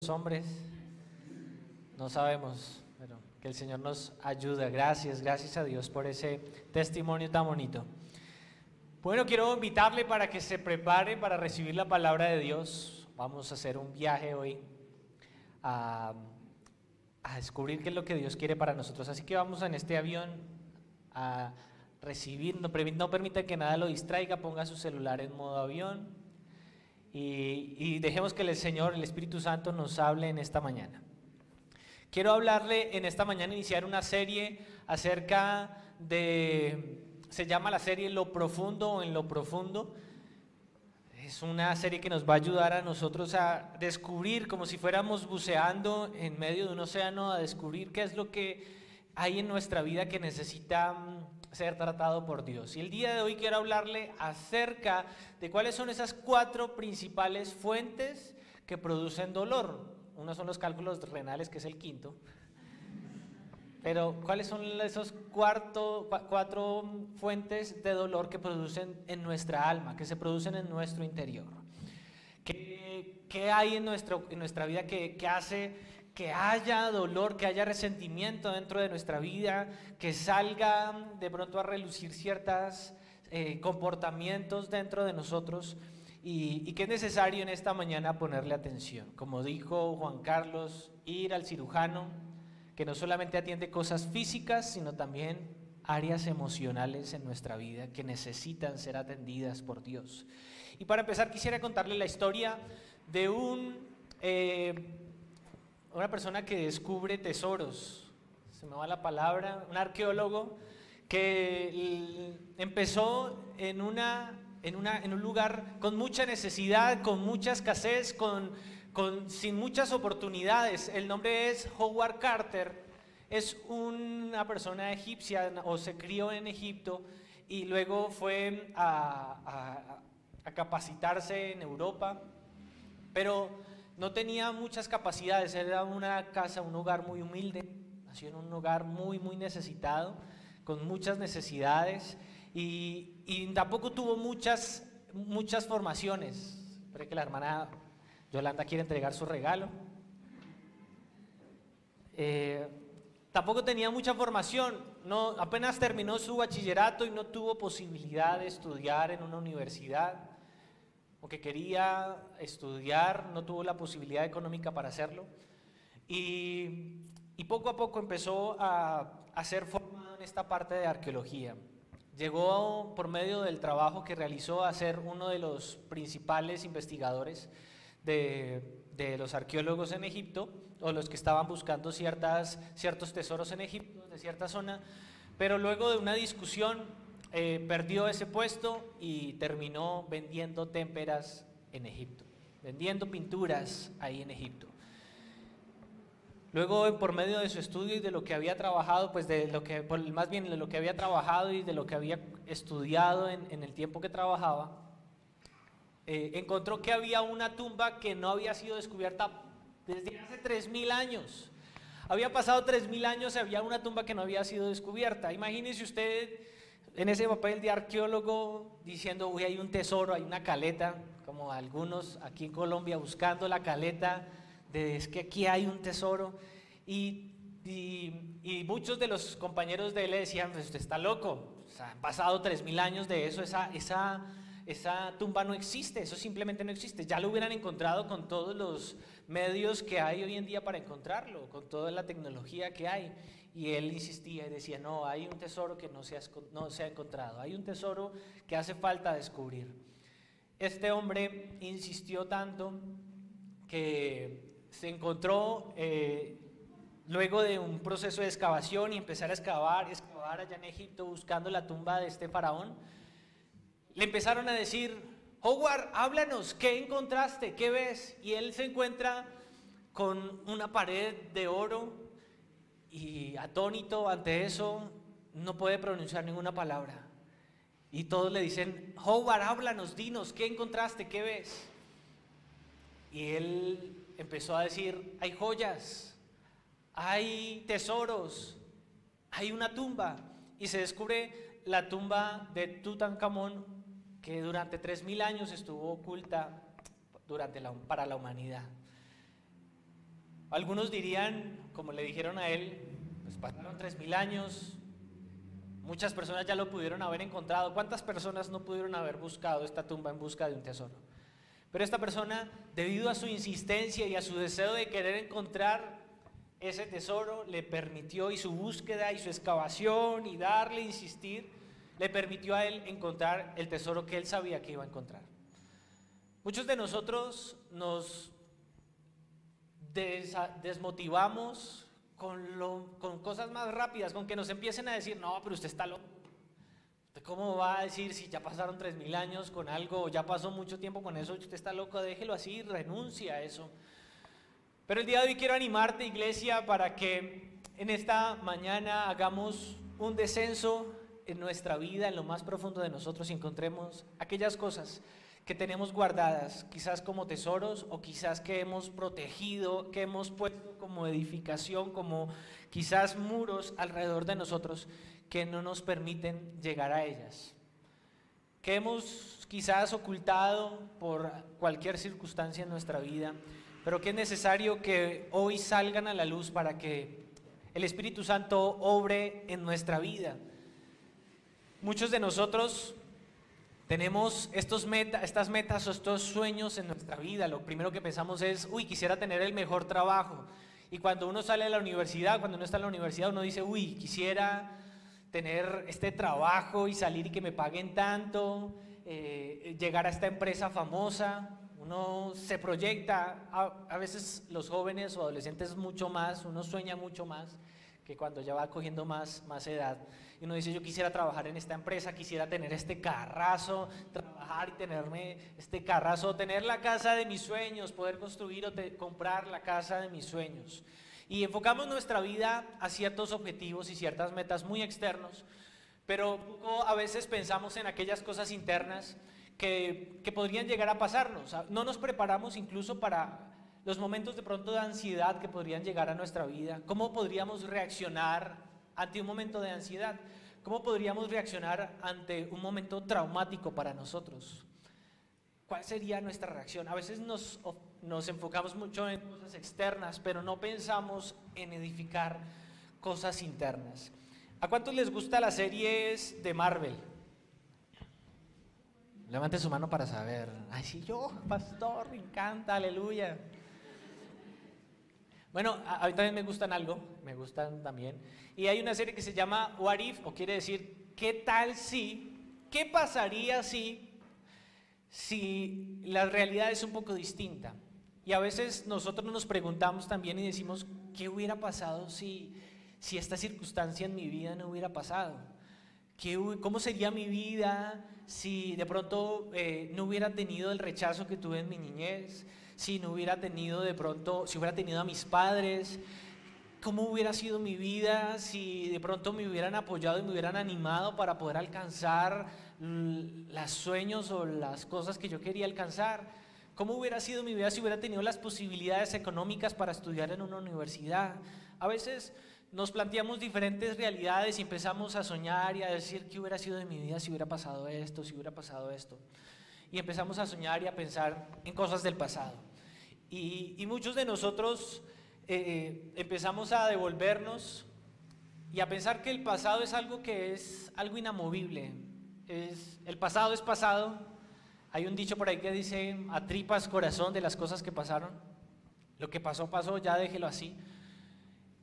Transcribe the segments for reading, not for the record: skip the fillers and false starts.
Los hombres no sabemos, pero que el Señor nos ayuda. Gracias a Dios por ese testimonio tan bonito. Bueno, quiero invitarle para que se prepare para recibir la palabra de Dios. Vamos a hacer un viaje hoy a descubrir qué es lo que Dios quiere para nosotros. Así que vamos en este avión a recibir, no permita que nada lo distraiga, ponga su celular en modo avión. Y dejemos que el Señor, el Espíritu Santo, nos hable en esta mañana. Quiero hablarle en esta mañana, iniciar una serie acerca de, se llama la serie Lo Profundo o En lo Profundo. Es una serie que nos va a ayudar a nosotros a descubrir, como si fuéramos buceando en medio de un océano, a descubrir qué es lo que hay en nuestra vida que necesita ser tratado por Dios. Y el día de hoy quiero hablarle acerca de cuáles son esas 4 principales fuentes que producen dolor. Uno son los cálculos renales, que es el quinto. Pero ¿cuáles son esos 4 fuentes de dolor que producen en nuestra alma, que se producen en nuestro interior? ¿Qué hay en nuestra vida que hace que haya dolor, que haya resentimiento dentro de nuestra vida, que salga de pronto a relucir ciertos comportamientos dentro de nosotros y que es necesario en esta mañana ponerle atención? Como dijo Juan Carlos, ir al cirujano, que no solamente atiende cosas físicas, sino también áreas emocionales en nuestra vida que necesitan ser atendidas por Dios. Y para empezar quisiera contarle la historia de una persona que descubre tesoros, se me va la palabra, un arqueólogo que empezó en un lugar con mucha necesidad, con mucha escasez, sin muchas oportunidades. El nombre es Howard Carter, es una persona egipcia o se crió en Egipto y luego fue a capacitarse en Europa, pero no tenía muchas capacidades, era una casa, un hogar muy humilde, nació en un hogar muy necesitado, con muchas necesidades y tampoco tuvo muchas formaciones. Espero que la hermana Yolanda quiere entregar su regalo. Tampoco tenía mucha formación, apenas terminó su bachillerato y no tuvo posibilidad de estudiar en una universidad. Aunque quería estudiar, no tuvo la posibilidad económica para hacerlo. Y poco a poco empezó a ser formado en esta parte de arqueología. Llegó por medio del trabajo que realizó a ser uno de los principales investigadores de los arqueólogos en Egipto, o los que estaban buscando ciertos tesoros en Egipto, de cierta zona, pero luego de una discusión perdió ese puesto y terminó vendiendo témperas en Egipto, vendiendo pinturas ahí en Egipto. Luego, por medio de su estudio y de lo que había trabajado, más bien de lo que había trabajado y de lo que había estudiado en el tiempo que trabajaba, encontró que había una tumba que no había sido descubierta desde hace 3000 años. Había pasado 3000 años y había una tumba que no había sido descubierta. Imagínese usted en ese papel de arqueólogo diciendo, uy, hay un tesoro, hay una caleta, como algunos aquí en Colombia buscando la caleta, es que aquí hay un tesoro. Y muchos de los compañeros de él le decían, pues usted está loco, o sea, han pasado 3000 años de eso, esa tumba no existe, eso simplemente no existe. Ya lo hubieran encontrado con todos los medios que hay hoy en día para encontrarlo, con toda la tecnología que hay. Y él insistía y decía, no, hay un tesoro que no se ha encontrado, hay un tesoro que hace falta descubrir. Este hombre insistió tanto que se encontró, luego de un proceso de excavación y empezar a excavar allá en Egipto buscando la tumba de este faraón, le empezaron a decir, Howard, háblanos, ¿qué encontraste? ¿Qué ves? Y él se encuentra con una pared de oro y atónito ante eso no puede pronunciar ninguna palabra. Y todos le dicen, Howard, háblanos, dinos, ¿qué encontraste? ¿Qué ves? Y él empezó a decir, hay joyas, hay tesoros, hay una tumba. Y se descubre la tumba de Tutankamón, que durante 3000 años estuvo oculta para la humanidad. Algunos dirían, como le dijeron a él, pues pasaron 3000 años, muchas personas ya lo pudieron haber encontrado. ¿Cuántas personas no pudieron haber buscado esta tumba en busca de un tesoro? Pero esta persona, debido a su insistencia y a su deseo de querer encontrar ese tesoro, le permitió, y su búsqueda y su excavación y darle, insistir, le permitió a él encontrar el tesoro que él sabía que iba a encontrar. Muchos de nosotros nos desmotivamos con cosas más rápidas, con que nos empiecen a decir, no, pero usted está loco. ¿Usted cómo va a decir si ya pasaron 3000 años con algo, ya pasó mucho tiempo con eso, usted está loco, déjelo así, renuncia a eso? Pero el día de hoy quiero animarte, iglesia, para que en esta mañana hagamos un descenso en nuestra vida, en lo más profundo de nosotros, y encontremos aquellas cosas que tenemos guardadas, quizás como tesoros, o quizás que hemos protegido, que hemos puesto como edificación, como quizás muros alrededor de nosotros, que no nos permiten llegar a ellas, que hemos quizás ocultado por cualquier circunstancia en nuestra vida, pero que es necesario que hoy salgan a la luz para que el Espíritu Santo obre en nuestra vida. Muchos de nosotros tenemos estas metas o estos sueños en nuestra vida. Lo primero que pensamos es, uy, quisiera tener el mejor trabajo. Y cuando uno sale de la universidad, cuando uno está en la universidad, uno dice, uy, quisiera tener este trabajo y salir y que me paguen tanto, llegar a esta empresa famosa. Uno se proyecta, a veces los jóvenes o adolescentes mucho más, uno sueña mucho más que cuando ya va cogiendo más edad. Y uno dice, yo quisiera trabajar en esta empresa, quisiera tener este carrazo, trabajar y tenerme este carrazo, tener la casa de mis sueños, poder construir o comprar la casa de mis sueños. Y enfocamos nuestra vida a ciertos objetivos y ciertas metas muy externos, pero a veces pensamos en aquellas cosas internas que podrían llegar a pasarnos. No nos preparamos incluso para los momentos de pronto de ansiedad que podrían llegar a nuestra vida. ¿Cómo podríamos reaccionar ante un momento de ansiedad? ¿Cómo podríamos reaccionar ante un momento traumático para nosotros? ¿Cuál sería nuestra reacción? A veces nos enfocamos mucho en cosas externas, pero no pensamos en edificar cosas internas. ¿A cuántos les gustan las series de Marvel? Levante su mano para saber. Ay, sí, yo, pastor, me encanta, aleluya. Bueno, a mí también me gustan también. Y hay una serie que se llama What If, o quiere decir, ¿qué tal si? ¿Qué pasaría si la realidad es un poco distinta? Y a veces nosotros nos preguntamos también y decimos, ¿qué hubiera pasado si esta circunstancia en mi vida no hubiera pasado? ¿Cómo sería mi vida si de pronto no hubiera tenido el rechazo que tuve en mi niñez? Si no hubiera tenido si hubiera tenido a mis padres, ¿cómo hubiera sido mi vida si de pronto me hubieran apoyado y me hubieran animado para poder alcanzar los sueños o las cosas que yo quería alcanzar? ¿Cómo hubiera sido mi vida si hubiera tenido las posibilidades económicas para estudiar en una universidad? A veces nos planteamos diferentes realidades y empezamos a soñar y a decir, ¿qué hubiera sido de mi vida si hubiera pasado esto, si hubiera pasado esto? Y empezamos a soñar y a pensar en cosas del pasado. Y muchos de nosotros empezamos a devolvernos y a pensar que el pasado es algo que es algo inamovible. El pasado es pasado. Hay un dicho por ahí que dice, a tripas corazón de las cosas que pasaron. Lo que pasó, pasó, ya déjelo así.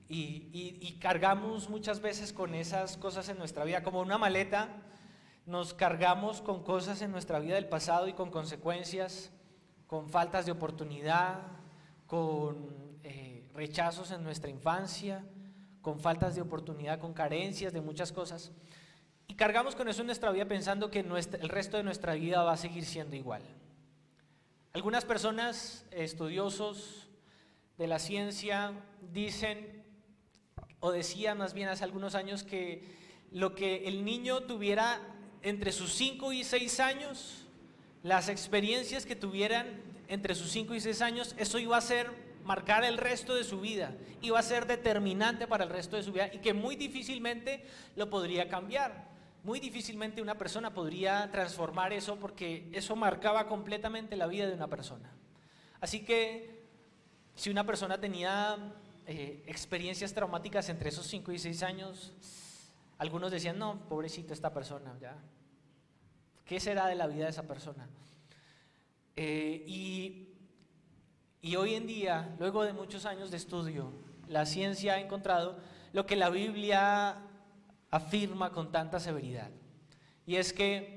Y cargamos muchas veces con esas cosas en nuestra vida, como una maleta. Nos cargamos con cosas en nuestra vida del pasado y con consecuencias, con faltas de oportunidad, con rechazos en nuestra infancia, con faltas de oportunidad, con carencias de muchas cosas. Y cargamos con eso en nuestra vida pensando que el resto de nuestra vida va a seguir siendo igual. Algunas personas, estudiosos de la ciencia, dicen, o decían más bien hace algunos años, que lo que el niño tuviera entre sus 5 y 6 años, las experiencias que tuvieran entre sus 5 y 6 años, eso iba a marcar el resto de su vida, iba a ser determinante para el resto de su vida y que muy difícilmente lo podría cambiar. Muy difícilmente una persona podría transformar eso porque eso marcaba completamente la vida de una persona. Así que Si una persona tenía experiencias traumáticas entre esos 5 y 6 años, algunos decían, no, pobrecito esta persona, ya. ¿Qué será de la vida de esa persona? Y hoy en día, luego de muchos años de estudio, la ciencia ha encontrado lo que la Biblia afirma con tanta severidad. Y es que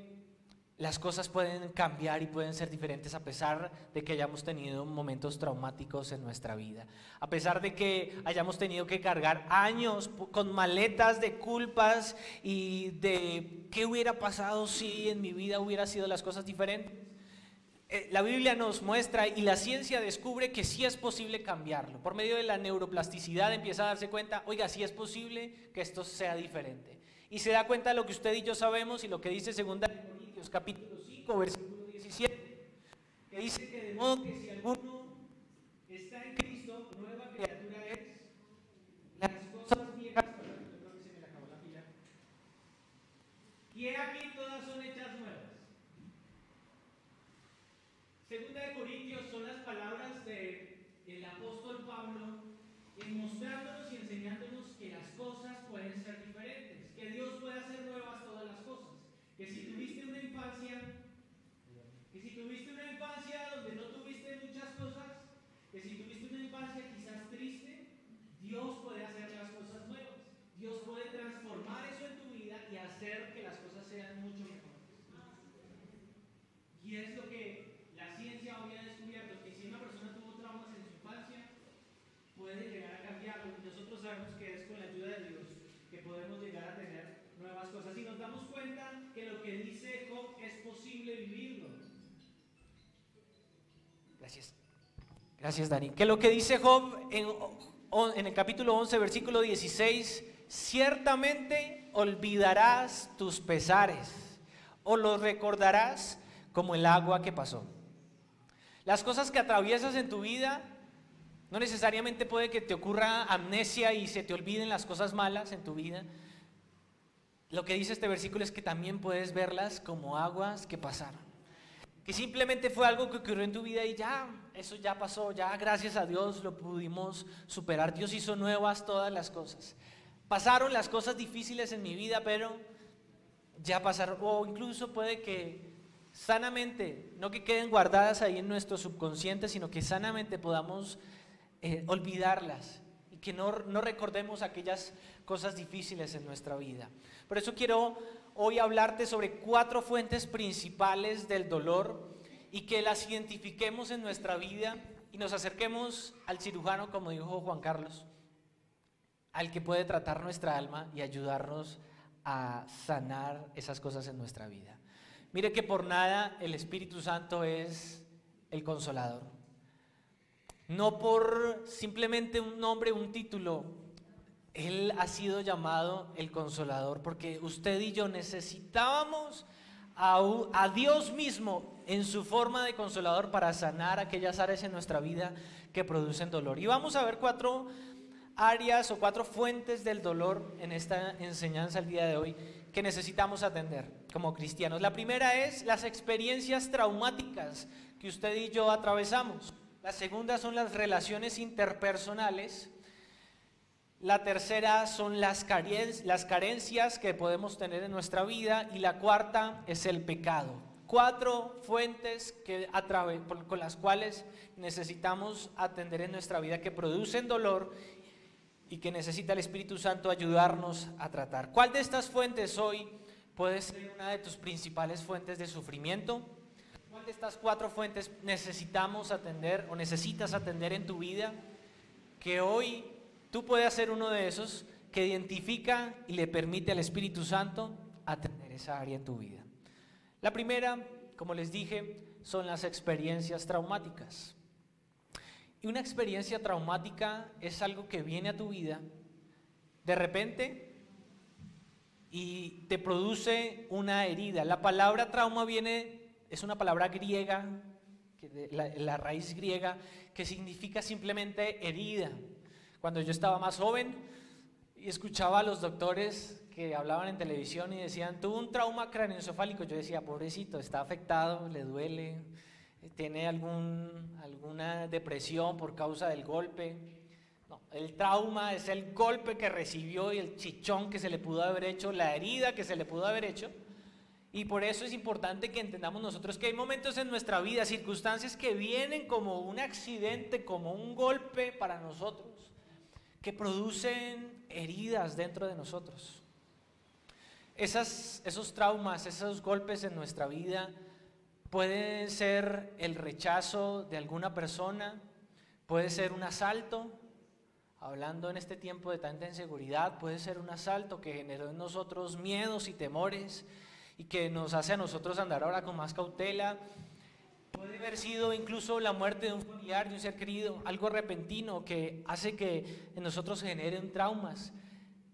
las cosas pueden cambiar y pueden ser diferentes a pesar de que hayamos tenido momentos traumáticos en nuestra vida. A pesar de que hayamos tenido que cargar años con maletas de culpas y de qué hubiera pasado si en mi vida hubiera sido las cosas diferentes. La Biblia nos muestra y la ciencia descubre que sí es posible cambiarlo. Por medio de la neuroplasticidad empieza a darse cuenta, oiga, sí es posible que esto sea diferente. Y se da cuenta de lo que usted y yo sabemos y lo que dice 2 Corintios capítulo 5, versículo 17, que dice que de modo que si alguno está en Cristo, nueva criatura es, las cosas viejas, perdón, yo creo que se me le acabó la pila, y he aquí todas son hechas nuevas. 2 Corintios son las palabras del apóstol Pablo mostrándonos y enseñándonos que las cosas pueden ser diferentes, que Dios puede hacer nuevas todas las cosas, que si tuviste una infancia donde no tuviste muchas cosas, que si tuviste una infancia quizás triste, Dios puede hacer las cosas nuevas, Dios puede transformar eso en tu vida y hacer que las cosas sean mucho mejores. Y es lo que la ciencia hoy ha descubierto, que si una persona tuvo traumas en su infancia, puede llegar a cambiarlo. Y nosotros sabemos que es con la ayuda de Dios que podemos llegar a tener nuevas cosas. Y nos damos cuenta que lo que dice Job es posible vivirlo. Gracias Dani. Que lo que dice Job en el capítulo 11, versículo 16, ciertamente olvidarás tus pesares o los recordarás como el agua que pasó. Las cosas que atraviesas en tu vida, no necesariamente puede que te ocurra amnesia y se te olviden las cosas malas en tu vida. Lo que dice este versículo es que también puedes verlas como aguas que pasaron. Que simplemente fue algo que ocurrió en tu vida y ya, eso ya pasó, ya gracias a Dios lo pudimos superar. Dios hizo nuevas todas las cosas. Pasaron las cosas difíciles en mi vida, pero ya pasaron. O incluso puede que sanamente, no que queden guardadas ahí en nuestro subconsciente, sino que sanamente podamos olvidarlas y que no recordemos aquellas cosas difíciles en nuestra vida. Por eso quiero hoy hablarte sobre 4 fuentes principales del dolor y que las identifiquemos en nuestra vida y nos acerquemos al cirujano, como dijo Juan Carlos, al que puede tratar nuestra alma y ayudarnos a sanar esas cosas en nuestra vida. Mire que por nada el Espíritu Santo es el Consolador. No por simplemente un nombre, un título. Él ha sido llamado el Consolador porque usted y yo necesitábamos a Dios mismo en su forma de Consolador para sanar aquellas áreas en nuestra vida que producen dolor. Y vamos a ver 4 áreas o 4 fuentes del dolor en esta enseñanza el día de hoy que necesitamos atender como cristianos. La primera es las experiencias traumáticas que usted y yo atravesamos. La segunda son las relaciones interpersonales. La tercera son las carencias que podemos tener en nuestra vida. Y la cuarta es el pecado. 4 fuentes con las cuales necesitamos atender en nuestra vida que producen dolor y que necesita el Espíritu Santo ayudarnos a tratar. ¿Cuál de estas fuentes hoy puede ser una de tus principales fuentes de sufrimiento? ¿Cuál de estas 4 fuentes necesitamos atender o necesitas atender en tu vida? Que hoy tú puedes ser uno de esos que identifica y le permite al Espíritu Santo atender esa área en tu vida. La primera, como les dije, son las experiencias traumáticas. Y una experiencia traumática es algo que viene a tu vida de repente y te produce una herida. La palabra trauma es una palabra griega, la raíz griega, que significa simplemente herida. Cuando yo estaba más joven y escuchaba a los doctores que hablaban en televisión y decían, tuvo un trauma craneoencefálico, yo decía, pobrecito, está afectado, le duele, tiene alguna depresión por causa del golpe. No, el trauma es el golpe que recibió y el chichón que se le pudo haber hecho, la herida que se le pudo haber hecho. Y por eso es importante que entendamos nosotros que hay momentos en nuestra vida, circunstancias que vienen como un accidente, como un golpe para nosotros, que producen heridas dentro de nosotros. Esos traumas, esos golpes en nuestra vida pueden ser el rechazo de alguna persona, puede ser un asalto. Hablando en este tiempo de tanta inseguridad, puede ser un asalto que generó en nosotros miedos y temores y que nos hace a nosotros andar ahora con más cautela. Puede haber sido incluso la muerte de un familiar, de un ser querido, algo repentino que hace que en nosotros se generen traumas,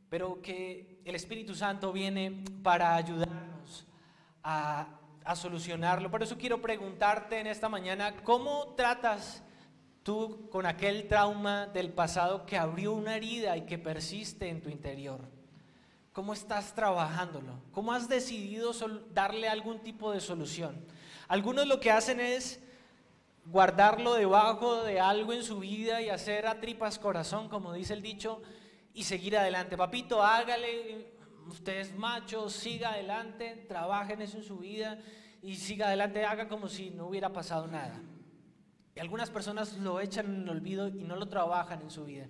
pero que el Espíritu Santo viene para ayudarnos a solucionarlo. Por eso quiero preguntarte en esta mañana, ¿cómo tratas tú con aquel trauma del pasado que abrió una herida y que persiste en tu interior? ¿Cómo estás trabajándolo? ¿Cómo has decidido darle algún tipo de solución? Algunos lo que hacen es guardarlo debajo de algo en su vida y hacer a tripas corazón, como dice el dicho, y seguir adelante. Papito, hágale, usted es macho, siga adelante, trabaje en eso en su vida y siga adelante, haga como si no hubiera pasado nada. Y algunas personas lo echan en el olvido y no lo trabajan en su vida.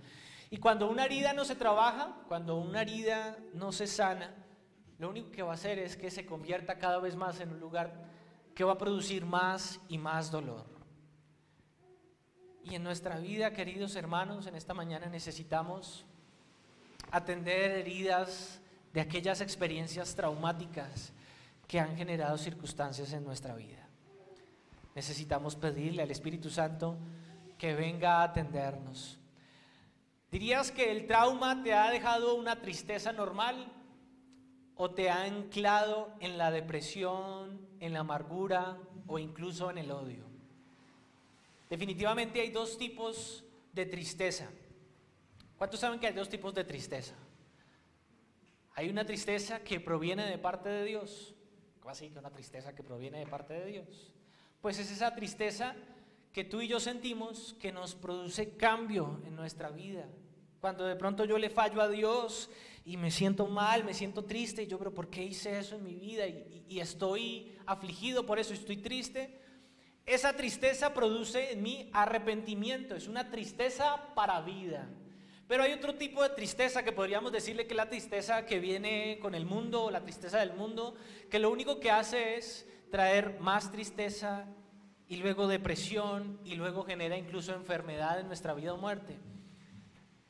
Y cuando una herida no se trabaja, cuando una herida no se sana, lo único que va a hacer es que se convierta cada vez más en un lugar que va a producir más y más dolor. Y en nuestra vida, queridos hermanos, en esta mañana necesitamos atender heridas de aquellas experiencias traumáticas que han generado circunstancias en nuestra vida. Necesitamos pedirle al Espíritu Santo que venga a atendernos. ¿Dirías que el trauma te ha dejado una tristeza normal o te ha anclado en la depresión, en la amargura o incluso en el odio? Definitivamente hay dos tipos de tristeza. ¿Cuántos saben que hay dos tipos de tristeza? Hay una tristeza que proviene de parte de Dios. ¿Cómo así que una tristeza que proviene de parte de Dios? Pues es esa tristeza que tú y yo sentimos que nos produce cambio en nuestra vida. Cuando de pronto yo le fallo a Dios y me siento mal, me siento triste, y yo, pero ¿por qué hice eso en mi vida? Y estoy afligido por eso, estoy triste. Esa tristeza produce en mí arrepentimiento, es una tristeza para vida. Pero hay otro tipo de tristeza que podríamos decirle que es la tristeza que viene con el mundo, o la tristeza del mundo, que lo único que hace es traer más tristeza y luego depresión y luego genera incluso enfermedad en nuestra vida o muerte.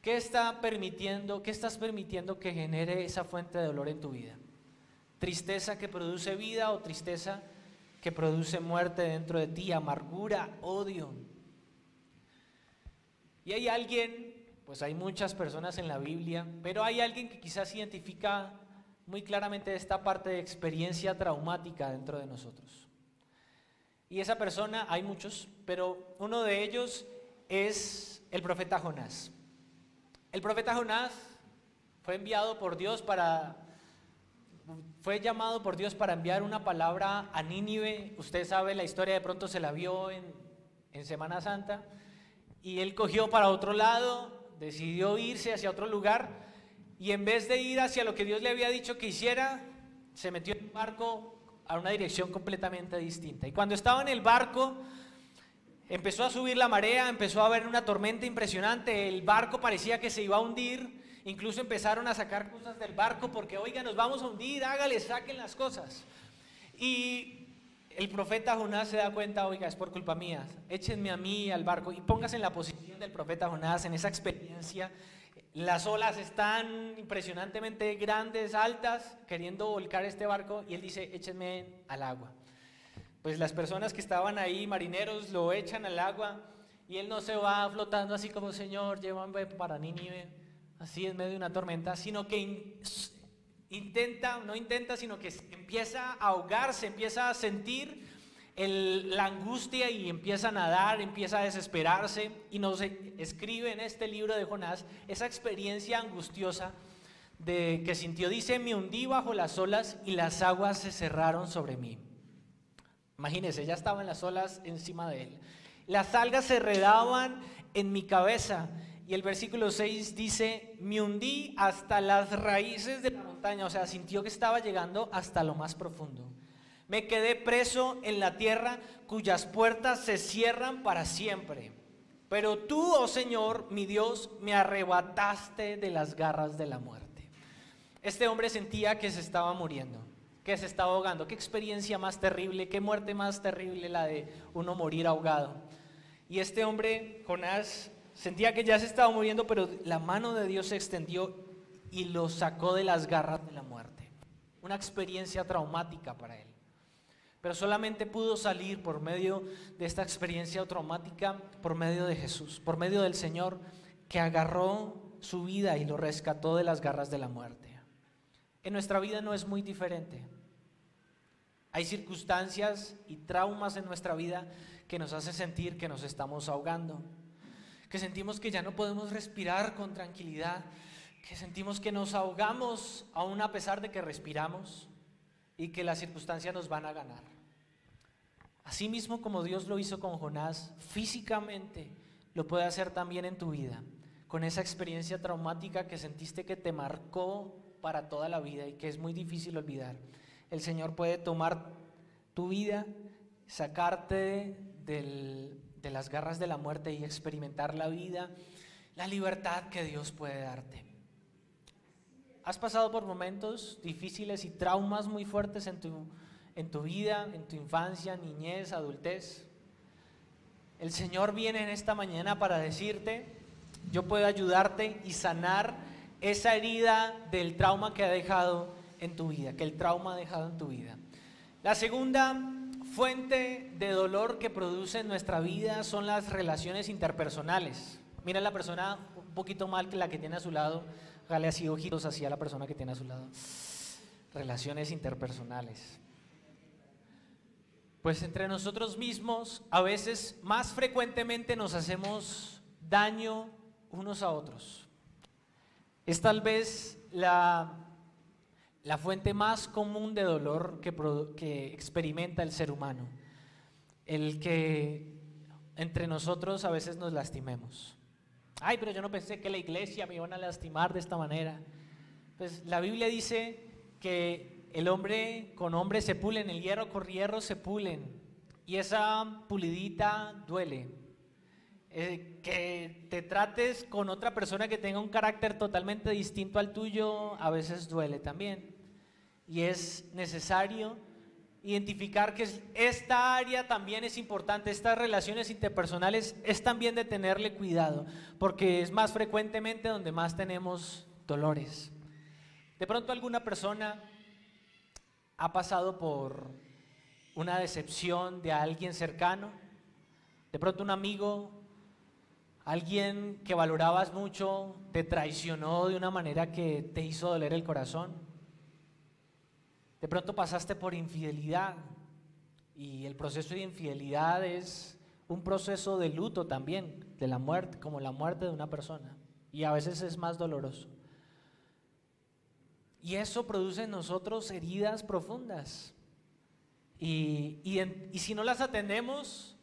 ¿Qué estás permitiendo que genere esa fuente de dolor en tu vida? ¿Tristeza que produce vida o tristeza que produce muerte dentro de ti, amargura, odio? Y hay alguien, pues hay muchas personas en la Biblia, pero hay alguien que quizás identifica muy claramente esta parte de experiencia traumática dentro de nosotros. Y esa persona, hay muchos, pero uno de ellos es el profeta Jonás. El profeta Jonás fue llamado por Dios para enviar una palabra a Nínive. Usted sabe la historia, de pronto se la vio en Semana Santa, y él cogió para otro lado, decidió irse hacia otro lugar, y en vez de ir hacia lo que Dios le había dicho que hiciera, se metió en un barco a una dirección completamente distinta. Y cuando estaba en el barco, empezó a subir la marea, empezó a haber una tormenta impresionante, el barco parecía que se iba a hundir, incluso empezaron a sacar cosas del barco porque, oiga, nos vamos a hundir, hágale, saquen las cosas. Y el profeta Jonás se da cuenta, oiga, es por culpa mía, échenme a mí al barco, y póngase en la posición del profeta Jonás, en esa experiencia. Las olas están impresionantemente grandes, altas, queriendo volcar este barco, y él dice, échenme al agua. Pues las personas que estaban ahí, marineros, lo echan al agua, y él no se va flotando así como, Señor, llévame para Nínive, así en medio de una tormenta, sino que sino que empieza a ahogarse, empieza a sentir la angustia y empieza a nadar, empieza a desesperarse, y nos escribe en este libro de Jonás esa experiencia angustiosa que sintió. Dice, me hundí bajo las olas y las aguas se cerraron sobre mí. Imagínense, ya estaban las olas encima de él. Las algas se enredaban en mi cabeza. Y el versículo 6 dice, me hundí hasta las raíces de la montaña. O sea, sintió que estaba llegando hasta lo más profundo. Me quedé preso en la tierra cuyas puertas se cierran para siempre. Pero tú, oh Señor, mi Dios, me arrebataste de las garras de la muerte. Este hombre sentía que se estaba muriendo, que se estaba ahogando. Qué experiencia más terrible, qué muerte más terrible la de uno morir ahogado. Y este hombre, Jonás, sentía que ya se estaba muriendo, pero la mano de Dios se extendió y lo sacó de las garras de la muerte. Una experiencia traumática para él. Pero solamente pudo salir por medio de esta experiencia traumática, por medio de Jesús, por medio del Señor que agarró su vida y lo rescató de las garras de la muerte. En nuestra vida no es muy diferente. Hay circunstancias y traumas en nuestra vida que nos hacen sentir que nos estamos ahogando, que sentimos que ya no podemos respirar con tranquilidad, que sentimos que nos ahogamos aún a pesar de que respiramos y que las circunstancias nos van a ganar. Así mismo como Dios lo hizo con Jonás, físicamente lo puede hacer también en tu vida, con esa experiencia traumática que sentiste que te marcó para toda la vida y que es muy difícil olvidar. El Señor puede tomar tu vida, sacarte de las garras de la muerte y experimentar la vida, la libertad que Dios puede darte. ¿Has pasado por momentos difíciles y traumas muy fuertes en tu vida, en tu infancia, niñez, adultez? El Señor viene en esta mañana para decirte, yo puedo ayudarte y sanar esa herida del trauma que ha dejado en tu vida, que el trauma ha dejado en tu vida. La segunda fuente de dolor que produce en nuestra vida son las relaciones interpersonales. Mira la persona un poquito mal que la que tiene a su lado, hágale así ojitos hacia la persona que tiene a su lado. Relaciones interpersonales. Pues entre nosotros mismos a veces más frecuentemente nos hacemos daño unos a otros. Es tal vez la fuente más común de dolor que experimenta el ser humano, el que entre nosotros a veces nos lastimemos. Ay, pero yo no pensé que la iglesia me iban a lastimar de esta manera. Pues la Biblia dice que el hombre con hombre se pulen, el hierro con hierro se pulen, y esa pulidita duele. Que te trates con otra persona que tenga un carácter totalmente distinto al tuyo a veces duele también, y es necesario identificar que esta área también es importante. Estas relaciones interpersonales es también de tenerle cuidado, porque es más frecuentemente donde más tenemos dolores. De pronto alguna persona ha pasado por una decepción de alguien cercano, de pronto un amigo, alguien que valorabas mucho, te traicionó de una manera que te hizo doler el corazón. De pronto pasaste por infidelidad, y el proceso de infidelidad es un proceso de luto también, de la muerte, como la muerte de una persona, y a veces es más doloroso. Y eso produce en nosotros heridas profundas, y si no las atendemos,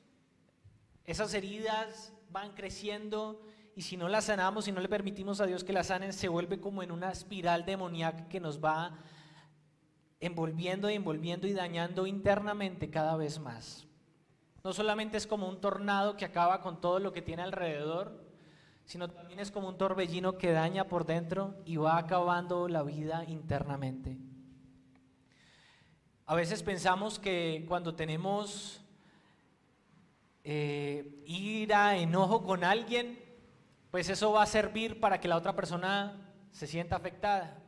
esas heridas van creciendo, y si no las sanamos, si no le permitimos a Dios que las sanen, se vuelve como en una espiral demoníaca que nos va envolviendo y envolviendo y dañando internamente cada vez más. No solamente es como un tornado que acaba con todo lo que tiene alrededor, sino también es como un torbellino que daña por dentro y va acabando la vida internamente. A veces pensamos que cuando tenemos ira, enojo con alguien, pues eso va a servir para que la otra persona se sienta afectada.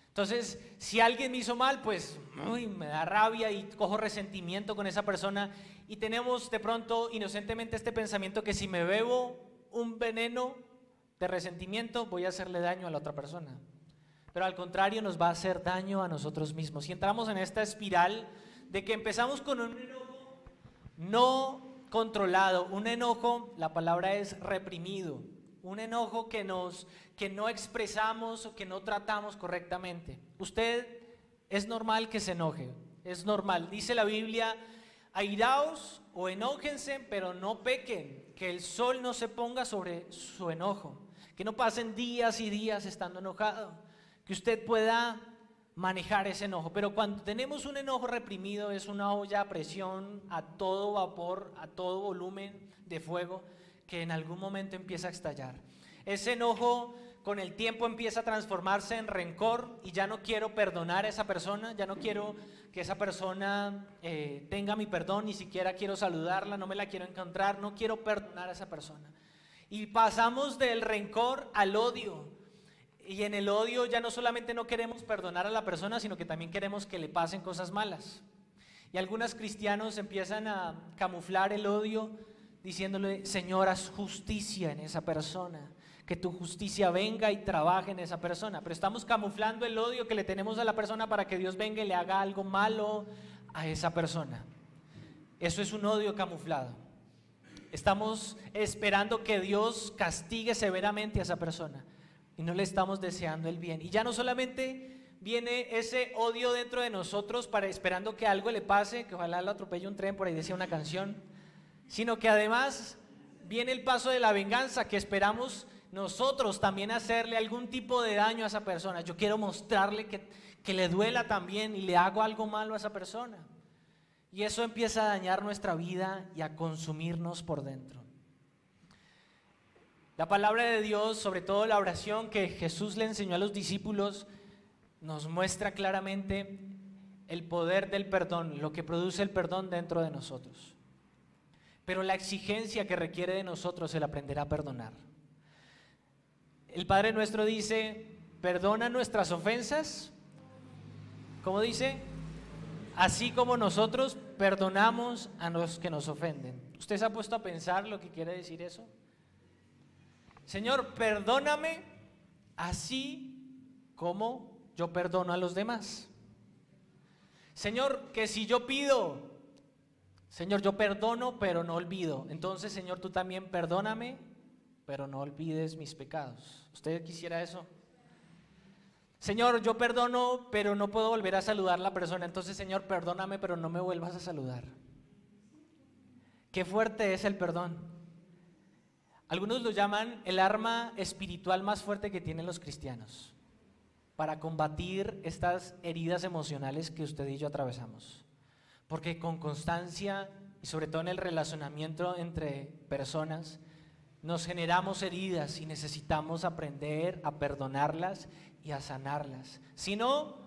Entonces, si alguien me hizo mal, pues me da rabia y cojo resentimiento con esa persona, y tenemos de pronto inocentemente este pensamiento que si me bebo un veneno de resentimiento voy a hacerle daño a la otra persona, pero al contrario nos va a hacer daño a nosotros mismos, y entramos en esta espiral de que empezamos con un enojo no controlado, un enojo, la palabra es reprimido, un enojo que no expresamos o que no tratamos correctamente. Usted es normal que se enoje, es normal. Dice la Biblia, Airaos o enójense, pero no pequen, que el sol no se ponga sobre su enojo, que no pasen días y días estando enojado, que usted pueda manejar ese enojo. Pero cuando tenemos un enojo reprimido, es una olla a presión, a todo vapor, a todo volumen de fuego, que en algún momento empieza a estallar. Ese enojo con el tiempo empieza a transformarse en rencor, y ya no quiero perdonar a esa persona, ya no quiero que esa persona tenga mi perdón, ni siquiera quiero saludarla, no me la quiero encontrar, no quiero perdonar a esa persona. Y pasamos del rencor al odio, y en el odio ya no solamente no queremos perdonar a la persona, sino que también queremos que le pasen cosas malas. Y algunos cristianos empiezan a camuflar el odio diciéndole: Señor, haz justicia en esa persona, que tu justicia venga y trabaje en esa persona. Pero estamos camuflando el odio que le tenemos a la persona para que Dios venga y le haga algo malo a esa persona. Eso es un odio camuflado. Estamos esperando que Dios castigue severamente a esa persona y no le estamos deseando el bien. Y ya no solamente viene ese odio dentro de nosotros esperando que algo le pase, que ojalá lo atropelle un tren, por ahí decía una canción, sino que además viene el paso de la venganza, que esperamos nosotros también hacerle algún tipo de daño a esa persona. Yo quiero mostrarle que le duela también y le hago algo malo a esa persona. Y eso empieza a dañar nuestra vida y a consumirnos por dentro. La palabra de Dios, sobre todo la oración que Jesús le enseñó a los discípulos, nos muestra claramente el poder del perdón, lo que produce el perdón dentro de nosotros. Pero la exigencia que requiere de nosotros el aprender a perdonar. El Padre Nuestro dice: perdona nuestras ofensas, ¿cómo dice? Así como nosotros perdonamos a los que nos ofenden. ¿Usted se ha puesto a pensar lo que quiere decir eso? Señor, perdóname así como yo perdono a los demás. Señor, que si yo pido, Señor, yo perdono pero no olvido. Entonces, Señor, tú también perdóname, pero no olvides mis pecados. ¿Usted quisiera eso? Señor, yo perdono, pero no puedo volver a saludar a la persona. Entonces, Señor, perdóname, pero no me vuelvas a saludar. Qué fuerte es el perdón. Algunos lo llaman el arma espiritual más fuerte que tienen los cristianos para combatir estas heridas emocionales que usted y yo atravesamos. Porque con constancia y sobre todo en el relacionamiento entre personas, nos generamos heridas y necesitamos aprender a perdonarlas y a sanarlas. Si no,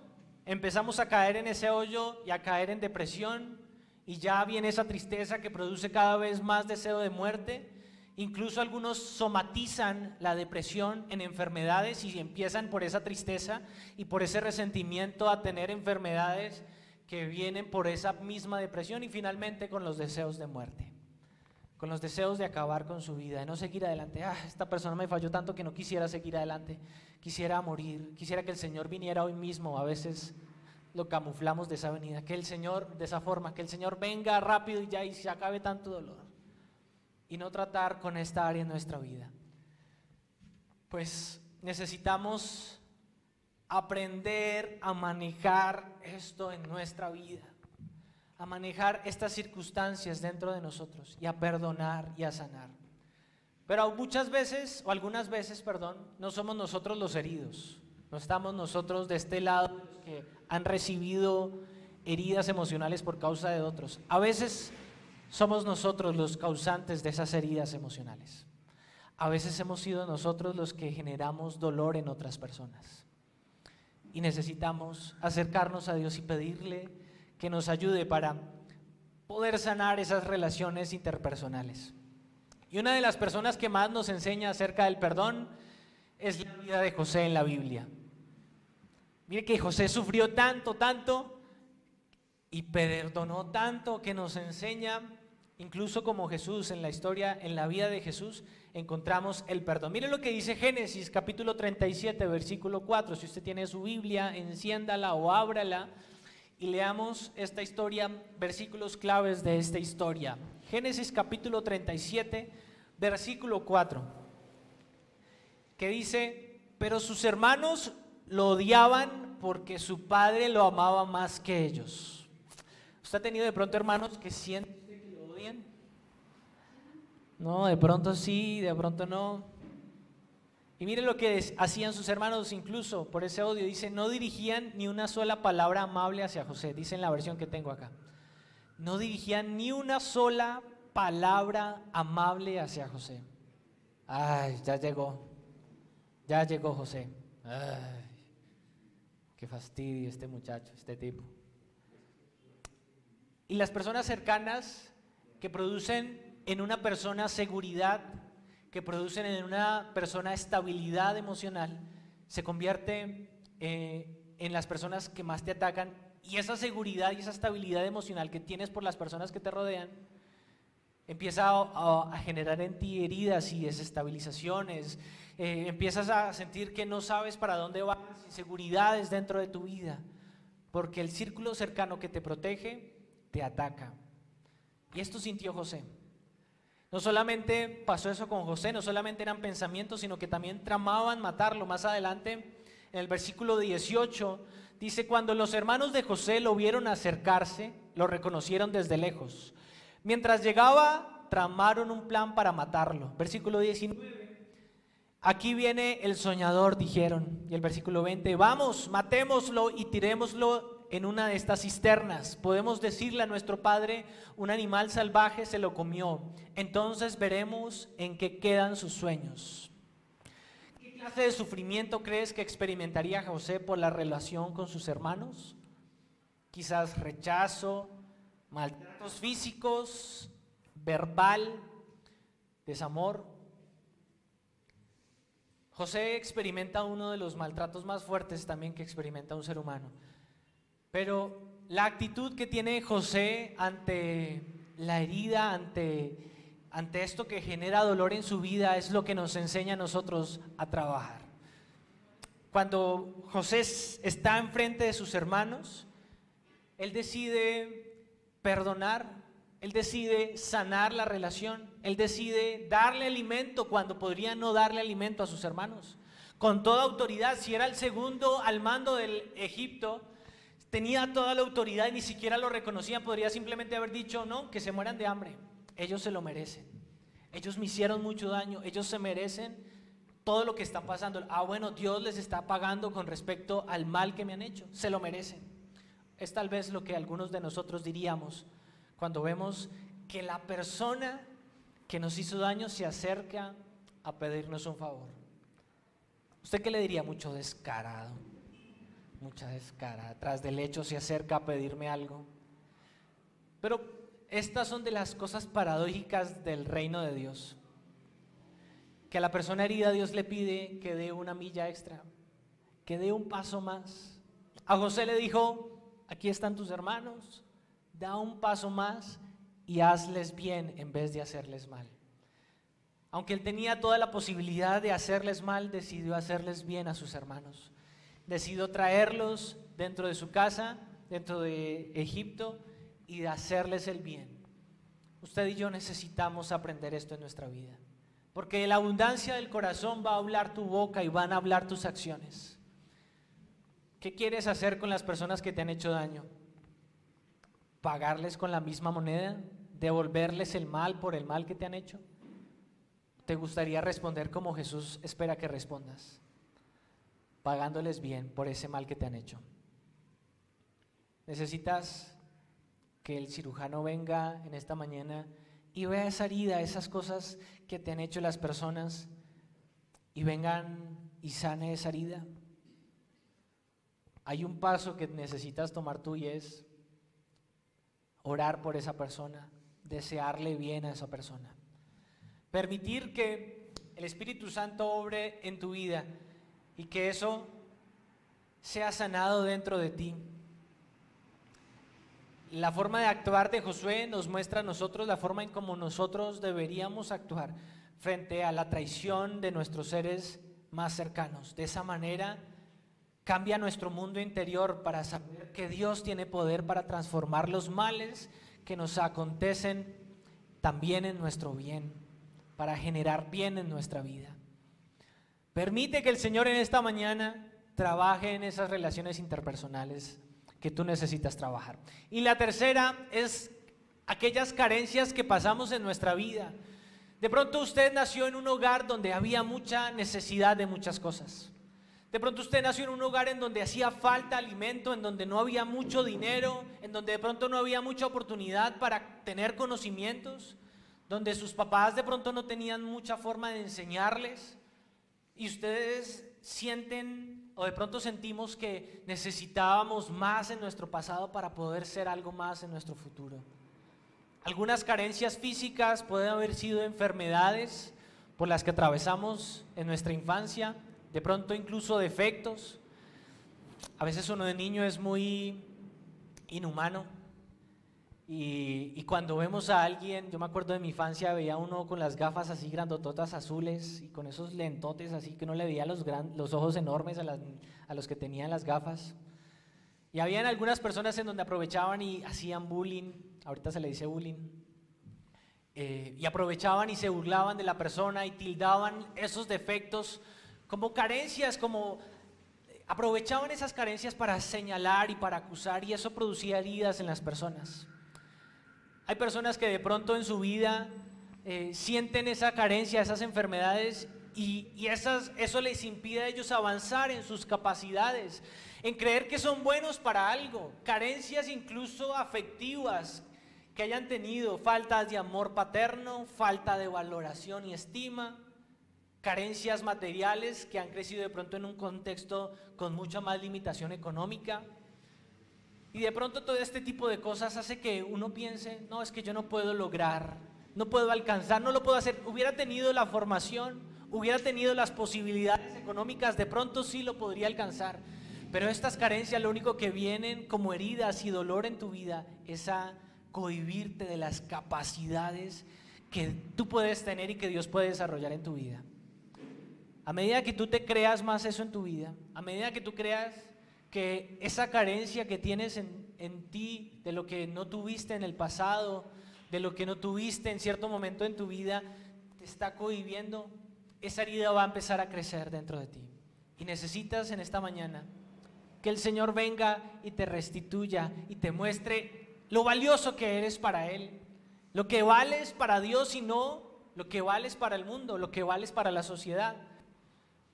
empezamos a caer en ese hoyo y a caer en depresión, y ya viene esa tristeza que produce cada vez más deseo de muerte. Incluso algunos somatizan la depresión en enfermedades y empiezan por esa tristeza y por ese resentimiento a tener enfermedades que vienen por esa misma depresión, y finalmente con los deseos de muerte, con los deseos de acabar con su vida, de no seguir adelante. Esta persona me falló tanto que no quisiera seguir adelante, quisiera morir, quisiera que el Señor viniera hoy mismo. A veces lo camuflamos de esa venida, que el Señor, de esa forma, que el Señor venga rápido y ya y se acabe tanto dolor, y no tratar con esta área en nuestra vida. Pues necesitamos aprender a manejar esto en nuestra vida, a manejar estas circunstancias dentro de nosotros y a perdonar y a sanar. Pero muchas veces, o algunas veces, perdón, no somos nosotros los heridos, no estamos nosotros de este lado que han recibido heridas emocionales por causa de otros. A veces somos nosotros los causantes de esas heridas emocionales. A veces hemos sido nosotros los que generamos dolor en otras personas. Y necesitamos acercarnos a Dios y pedirle que nos ayude para poder sanar esas relaciones interpersonales. Y una de las personas que más nos enseña acerca del perdón es la vida de José en la Biblia. Mire que José sufrió tanto y perdonó tanto, que nos enseña, incluso como Jesús, en la historia, en la vida de Jesús, encontramos el perdón. Mire lo que dice Génesis capítulo 37, versículo 4. Si usted tiene su Biblia, enciéndala o ábrala y leamos esta historia, versículos claves de esta historia. Génesis capítulo 37, versículo 4, que dice: pero sus hermanos lo odiaban porque su padre lo amaba más que ellos. ¿Usted ha tenido de pronto hermanos que sienten que lo odian? No, de pronto sí, de pronto no. Y mire lo que hacían sus hermanos incluso por ese odio. Dice, no dirigían ni una sola palabra amable hacia José. Dice en la versión que tengo acá. No dirigían ni una sola palabra amable hacia José. Ay, ya llegó José. Ay, qué fastidio este muchacho, este tipo. Y las personas cercanas que producen en una persona seguridad, que producen en una persona estabilidad emocional, se convierte en las personas que más te atacan, y esa seguridad y esa estabilidad emocional que tienes por las personas que te rodean empieza a generar en ti heridas y desestabilizaciones, empiezas a sentir que no sabes para dónde vas, inseguridades dentro de tu vida, porque el círculo cercano que te protege te ataca. Y esto sintió José. No solamente pasó eso con José, no solamente eran pensamientos, sino que también tramaban matarlo. Más adelante, en el versículo 18, dice, cuando los hermanos de José lo vieron acercarse, lo reconocieron desde lejos. Mientras llegaba, tramaron un plan para matarlo. Versículo 19, aquí viene el soñador, dijeron. Y el versículo 20, vamos, matémoslo y tirémoslo en una de estas cisternas. Podemos decirle a nuestro padre, un animal salvaje se lo comió. Entonces veremos en qué quedan sus sueños. ¿Qué clase de sufrimiento crees que experimentaría José por la relación con sus hermanos? Quizás rechazo, maltratos físicos, verbal, desamor. José experimenta uno de los maltratos más fuertes también que experimenta un ser humano. Pero la actitud que tiene José ante la herida, ante esto que genera dolor en su vida, es lo que nos enseña a nosotros a trabajar. Cuando José está enfrente de sus hermanos, él decide perdonar, él decide sanar la relación, él decide darle alimento cuando podría no darle alimento a sus hermanos. Con toda autoridad, si era el segundo al mando del Egipto, tenía toda la autoridad y ni siquiera lo reconocían. Podría simplemente haber dicho, no, que se mueran de hambre. Ellos se lo merecen. Ellos me hicieron mucho daño. Ellos se merecen todo lo que están pasando. Bueno, Dios les está pagando con respecto al mal que me han hecho. Se lo merecen. Es tal vez lo que algunos de nosotros diríamos cuando vemos que la persona que nos hizo daño se acerca a pedirnos un favor. ¿Usted qué le diría? Mucho descarado. Mucha descarada, tras del hecho se acerca a pedirme algo. Pero estas son de las cosas paradójicas del reino de Dios, que a la persona herida Dios le pide que dé una milla extra, que dé un paso más. A José le dijo, aquí están tus hermanos, da un paso más y hazles bien en vez de hacerles mal. Aunque él tenía toda la posibilidad de hacerles mal, decidió hacerles bien a sus hermanos. Decidió traerlos dentro de su casa, dentro de Egipto, y de hacerles el bien. Usted y yo necesitamos aprender esto en nuestra vida, porque de la abundancia del corazón va a hablar tu boca y van a hablar tus acciones. ¿Qué quieres hacer con las personas que te han hecho daño? ¿Pagarles con la misma moneda? ¿Devolverles el mal por el mal que te han hecho? ¿Te gustaría responder como Jesús espera que respondas? Pagándoles bien por ese mal que te han hecho. Necesitas que el cirujano venga en esta mañana y vea esa herida, esas cosas que te han hecho las personas, y vengan y sane esa herida. Hay un paso que necesitas tomar tú, y es orar por esa persona, desearle bien a esa persona, permitir que el Espíritu Santo obre en tu vida y que eso sea sanado dentro de ti. La forma de actuar de Josué nos muestra a nosotros la forma en cómo nosotros deberíamos actuar frente a la traición de nuestros seres más cercanos. De esa manera cambia nuestro mundo interior para saber que Dios tiene poder para transformar los males que nos acontecen también en nuestro bien, para generar bien en nuestra vida. Permite que el Señor en esta mañana trabaje en esas relaciones interpersonales, que tú necesitas trabajar. Y la tercera es aquellas carencias que pasamos en nuestra vida. De pronto usted nació en un hogar donde había mucha necesidad de muchas cosas. De pronto usted nació en un hogar en donde hacía falta alimento, en donde no había mucho dinero, en donde de pronto no había mucha oportunidad para tener conocimientos, donde sus papás de pronto no tenían mucha forma de enseñarles, y ustedes sienten o de pronto sentimos que necesitábamos más en nuestro pasado para poder ser algo más en nuestro futuro. Algunas carencias físicas pueden haber sido enfermedades por las que atravesamos en nuestra infancia, de pronto incluso defectos. A veces uno de niño es muy inhumano y cuando vemos a alguien, yo me acuerdo de mi infancia, veía uno con las gafas así grandototas azules y con esos lentotes así que no le veía los ojos enormes a los que tenían las gafas. Y habían algunas personas en donde aprovechaban y hacían bullying, ahorita se le dice bullying, y aprovechaban y se burlaban de la persona y tildaban esos defectos como carencias, como aprovechaban esas carencias para señalar y para acusar, y eso producía heridas en las personas. Hay personas que de pronto en su vida sienten esa carencia, esas enfermedades, y eso les impide a ellos avanzar en sus capacidades, en creer que son buenos para algo. Carencias incluso afectivas que hayan tenido, faltas de amor paterno, falta de valoración y estima, carencias materiales que han crecido de pronto en un contexto con mucha más limitación económica. Y de pronto todo este tipo de cosas hace que uno piense, no, es que yo no puedo lograr, no puedo alcanzar, no lo puedo hacer. Hubiera tenido la formación, hubiera tenido las posibilidades económicas, de pronto sí lo podría alcanzar. Pero estas carencias lo único que vienen como heridas y dolor en tu vida es a cohibirte de las capacidades que tú puedes tener y que Dios puede desarrollar en tu vida. A medida que tú te creas más eso en tu vida, a medida que tú creas que esa carencia que tienes en ti, de lo que no tuviste en el pasado, de lo que no tuviste en cierto momento en tu vida, te está cohibiendo, esa herida va a empezar a crecer dentro de ti. Y necesitas en esta mañana que el Señor venga y te restituya y te muestre lo valioso que eres para Él, lo que vales para Dios y no lo que vales para el mundo, lo que vales para la sociedad.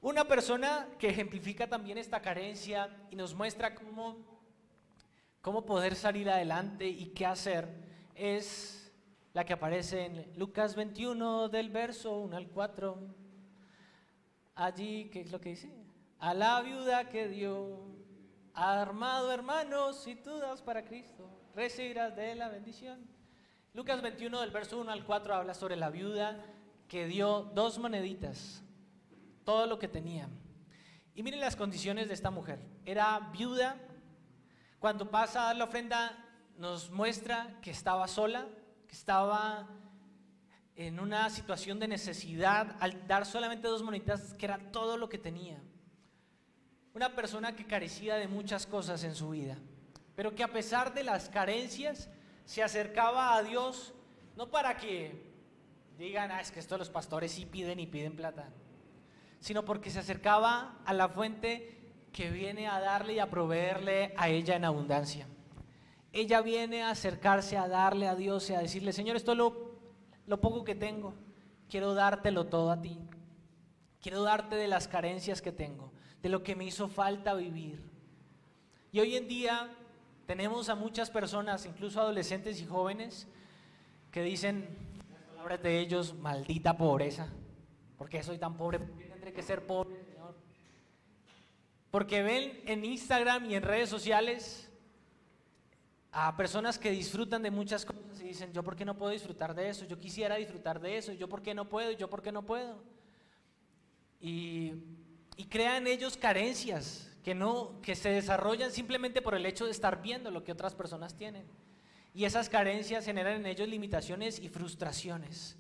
Una persona que ejemplifica también esta carencia y nos muestra cómo poder salir adelante y qué hacer es la que aparece en Lucas 21 del verso 1 al 4. Allí, ¿qué es lo que dice? A la viuda que dio, armado hermanos, si tú das para Cristo, recibirás de la bendición. Lucas 21 del verso 1 al 4 habla sobre la viuda que dio 2 moneditas, todo lo que tenía. Y miren las condiciones de esta mujer. Era viuda. Cuando pasa a dar la ofrenda nos muestra que estaba sola, que estaba en una situación de necesidad al dar solamente 2 moneditas, que era todo lo que tenía. Una persona que carecía de muchas cosas en su vida, pero que a pesar de las carencias se acercaba a Dios, no para que digan, es que esto los pastores sí piden y piden plata, sino porque se acercaba a la fuente que viene a darle y a proveerle a ella en abundancia. Ella viene a acercarse a darle a Dios y a decirle, Señor, esto es lo poco que tengo, quiero dártelo todo a ti, quiero darte de las carencias que tengo, de lo que me hizo falta vivir. Y hoy en día tenemos a muchas personas, incluso adolescentes y jóvenes, que dicen, las palabras de ellos, maldita pobreza, ¿por qué soy tan pobre? ¿Por qué tendré que ser pobre, Señor? Porque ven en Instagram y en redes sociales a personas que disfrutan de muchas cosas y dicen, yo por qué no puedo disfrutar de eso, yo quisiera disfrutar de eso, yo por qué no puedo, yo por qué no puedo. Y crean ellos carencias que se desarrollan simplemente por el hecho de estar viendo lo que otras personas tienen. Y esas carencias generan en ellos limitaciones y frustraciones.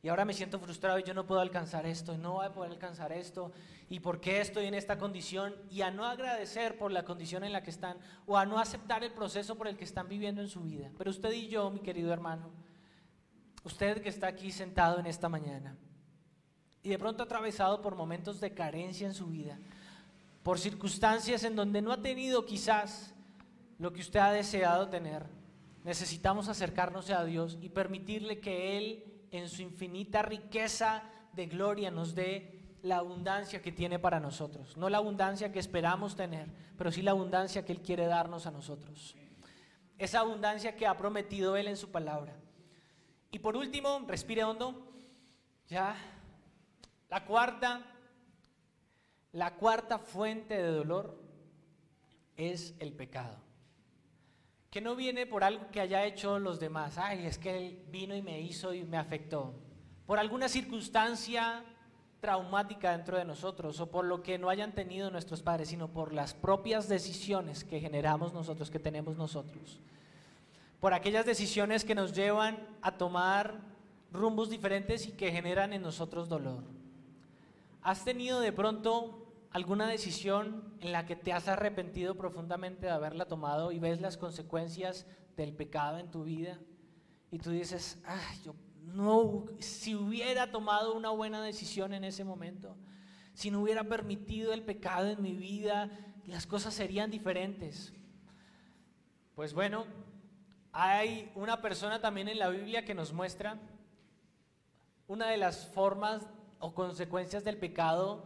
Y ahora me siento frustrado y yo no puedo alcanzar esto, y no voy a poder alcanzar esto, y por qué estoy en esta condición, y a no agradecer por la condición en la que están, o a no aceptar el proceso por el que están viviendo en su vida. Pero usted y yo, mi querido hermano, usted que está aquí sentado en esta mañana, y de pronto atravesado por momentos de carencia en su vida, por circunstancias en donde no ha tenido quizás lo que usted ha deseado tener, necesitamos acercarnos a Dios y permitirle que Él, en su infinita riqueza de gloria, nos dé la abundancia que tiene para nosotros. No la abundancia que esperamos tener, pero sí la abundancia que Él quiere darnos a nosotros. Esa abundancia que ha prometido Él en su palabra. Y por último, respire hondo. Ya, la cuarta fuente de dolor es el pecado. Que no viene por algo que haya hecho los demás. Ay, es que Él vino y me hizo y me afectó. Por alguna circunstancia traumática dentro de nosotros, o por lo que no hayan tenido nuestros padres, sino por las propias decisiones que generamos nosotros, que tenemos nosotros. Por aquellas decisiones que nos llevan a tomar rumbos diferentes y que generan en nosotros dolor. ¿Has tenido de pronto alguna decisión en la que te has arrepentido profundamente de haberla tomado y ves las consecuencias del pecado en tu vida? Y tú dices, ay, yo no, si hubiera tomado una buena decisión en ese momento, si no hubiera permitido el pecado en mi vida, las cosas serían diferentes. Pues bueno, hay una persona también en la Biblia que nos muestra una de las formas o consecuencias del pecado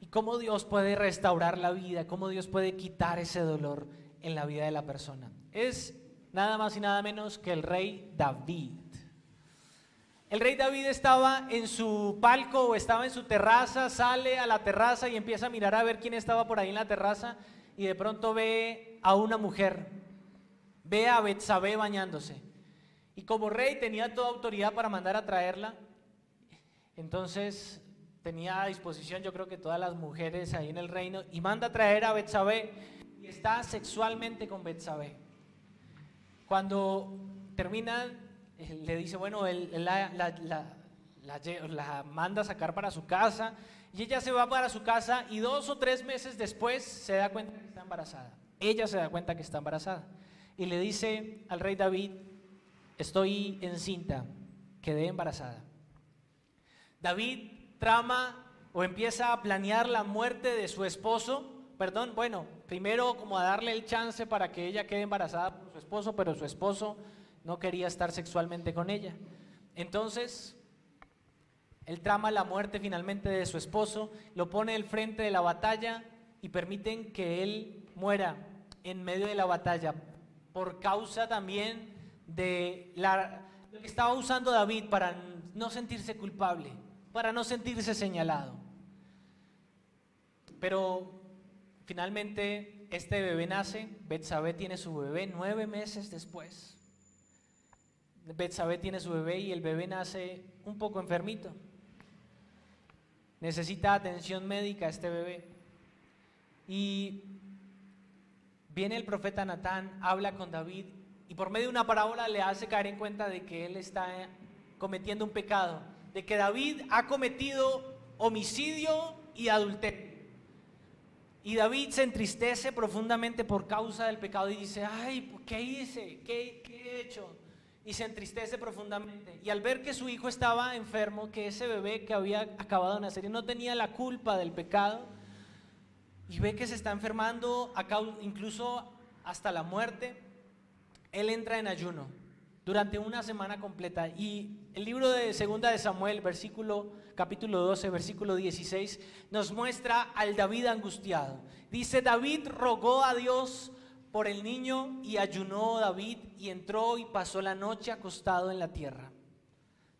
y cómo Dios puede restaurar la vida, cómo Dios puede quitar ese dolor en la vida de la persona. Es nada más y nada menos que el rey David. El rey David estaba en su palco o estaba en su terraza, sale a la terraza y empieza a mirar a ver quién estaba por ahí en la terraza y de pronto ve a una mujer, ve a Betsabé bañándose. Y como rey tenía toda autoridad para mandar a traerla, entonces tenía a disposición yo creo que todas las mujeres ahí en el reino y manda a traer a Betsabé y está sexualmente con Betsabé. Cuando terminan, le dice, bueno, él la manda a sacar para su casa y ella se va para su casa y 2 o 3 meses después se da cuenta que está embarazada. Ella se da cuenta que está embarazada y le dice al rey David, estoy encinta, quedé embarazada. David trama o empieza a planear la muerte de su esposo, primero como a darle el chance para que ella quede embarazada por su esposo, pero su esposo no quería estar sexualmente con ella. Entonces, él trama la muerte finalmente de su esposo, lo pone al frente de la batalla y permiten que él muera en medio de la batalla por causa también de lo que estaba usando David para no sentirse culpable, para no sentirse señalado. Pero finalmente este bebé nace, Betsabé tiene su bebé 9 meses después. Betsabé tiene su bebé y el bebé nace un poco enfermito. Necesita atención médica este bebé. Y viene el profeta Natán, habla con David y por medio de una parábola le hace caer en cuenta de que él está cometiendo un pecado, de que David ha cometido homicidio y adulterio. Y David se entristece profundamente por causa del pecado y dice, ay, ¿qué hice? ¿Qué he hecho? Y se entristece profundamente. Y al ver que su hijo estaba enfermo, que ese bebé que había acabado de nacer y no tenía la culpa del pecado, y ve que se está enfermando, incluso hasta la muerte, él entra en ayuno durante una semana completa. Y el libro de Segunda de Samuel, capítulo 12, versículo 16, nos muestra al David angustiado. Dice, David rogó a Dios por el niño y ayunó David y entró y pasó la noche acostado en la tierra.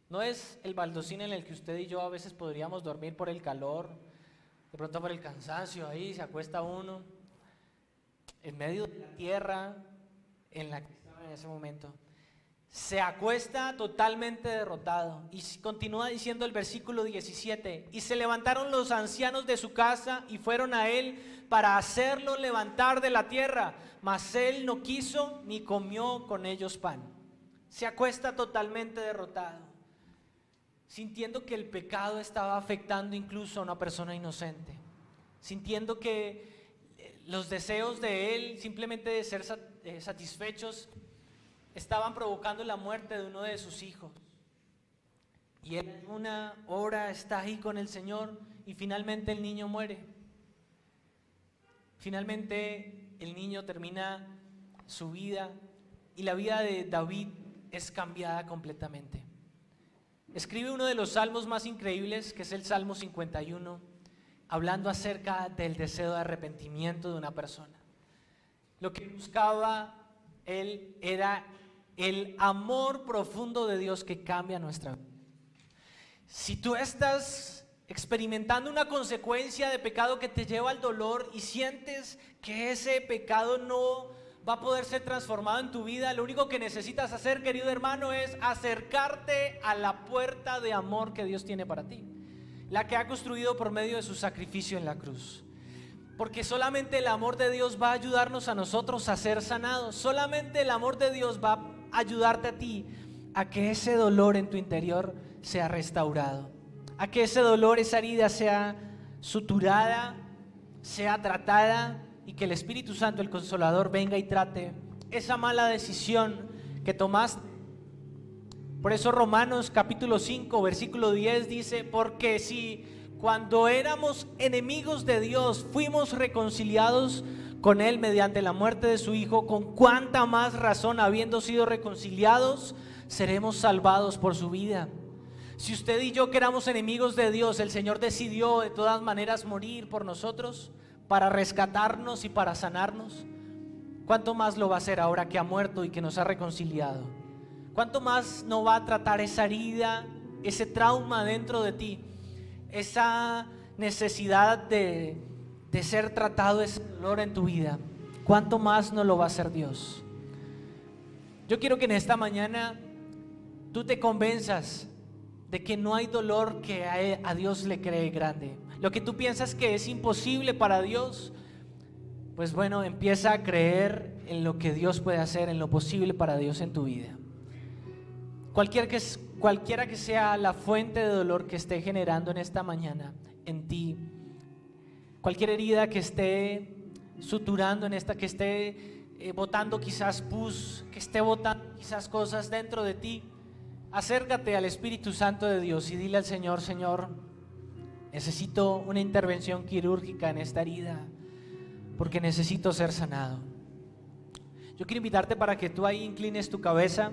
No es el baldosín en el que usted y yo a veces podríamos dormir por el calor, de pronto por el cansancio, ahí se acuesta uno en medio de la tierra en la que estaba en ese momento. Se acuesta totalmente derrotado y continúa diciendo el versículo 17, y se levantaron los ancianos de su casa y fueron a él para hacerlo levantar de la tierra, mas él no quiso ni comió con ellos pan. Se acuesta totalmente derrotado, sintiendo que el pecado estaba afectando incluso a una persona inocente, sintiendo que los deseos de él simplemente de ser satisfechos estaban provocando la muerte de uno de sus hijos. Y él en una hora está ahí con el Señor y finalmente el niño muere. Finalmente el niño termina su vida y la vida de David es cambiada completamente. Escribe uno de los salmos más increíbles, que es el Salmo 51, hablando acerca del deseo de arrepentimiento de una persona. Lo que buscaba él era el amor profundo de Dios que cambia nuestra vida. Si tú estás experimentando una consecuencia de pecado que te lleva al dolor y sientes que ese pecado no va a poder ser transformado en tu vida, lo único que necesitas hacer, querido hermano, es acercarte a la puerta de amor que Dios tiene para ti, la que ha construido por medio de su sacrificio en la cruz. Porque solamente el amor de Dios va a ayudarnos a nosotros a ser sanados. Solamente el amor de Dios va a ayudarte a ti a que ese dolor en tu interior sea restaurado, a que ese dolor, esa herida sea suturada, sea tratada, y que el Espíritu Santo, el Consolador, venga y trate esa mala decisión que tomaste. Por eso Romanos capítulo 5 versículo 10 dice: porque si cuando éramos enemigos de Dios fuimos reconciliados con Él mediante la muerte de su Hijo, con cuánta más razón, habiendo sido reconciliados, seremos salvados por su vida. Si usted y yo, que éramos enemigos de Dios, el Señor decidió de todas maneras morir por nosotros para rescatarnos y para sanarnos, ¿cuánto más lo va a hacer ahora que ha muerto y que nos ha reconciliado? ¿Cuánto más no va a tratar esa herida, ese trauma dentro de ti, esa necesidad de ser tratado, ese dolor en tu vida? ¿Cuánto más no lo va a hacer Dios? Yo quiero que en esta mañana tú te convenzas de que no hay dolor que a Dios le cree grande. Lo que tú piensas que es imposible para Dios, pues bueno, empieza a creer en lo que Dios puede hacer, en lo posible para Dios en tu vida. Cualquiera que sea la fuente de dolor que esté generando en esta mañana en ti, cualquier herida que esté suturando en esta, que esté botando quizás pus, que esté botando quizás cosas dentro de ti, acércate al Espíritu Santo de Dios y dile al Señor: Señor, necesito una intervención quirúrgica en esta herida, porque necesito ser sanado. Yo quiero invitarte para que tú ahí inclines tu cabeza.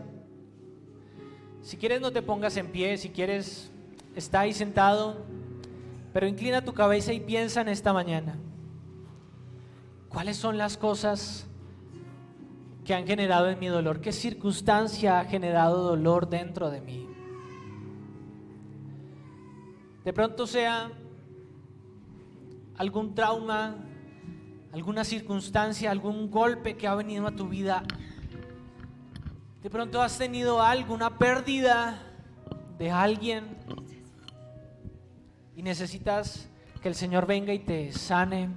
Si quieres no te pongas en pie, si quieres está ahí sentado, pero inclina tu cabeza y piensa en esta mañana: ¿cuáles son las cosas que han generado en mi dolor? ¿Qué circunstancia ha generado dolor dentro de mí? De pronto sea algún trauma, alguna circunstancia, algún golpe que ha venido a tu vida. De pronto has tenido alguna pérdida de alguien y necesitas que el Señor venga y te sane.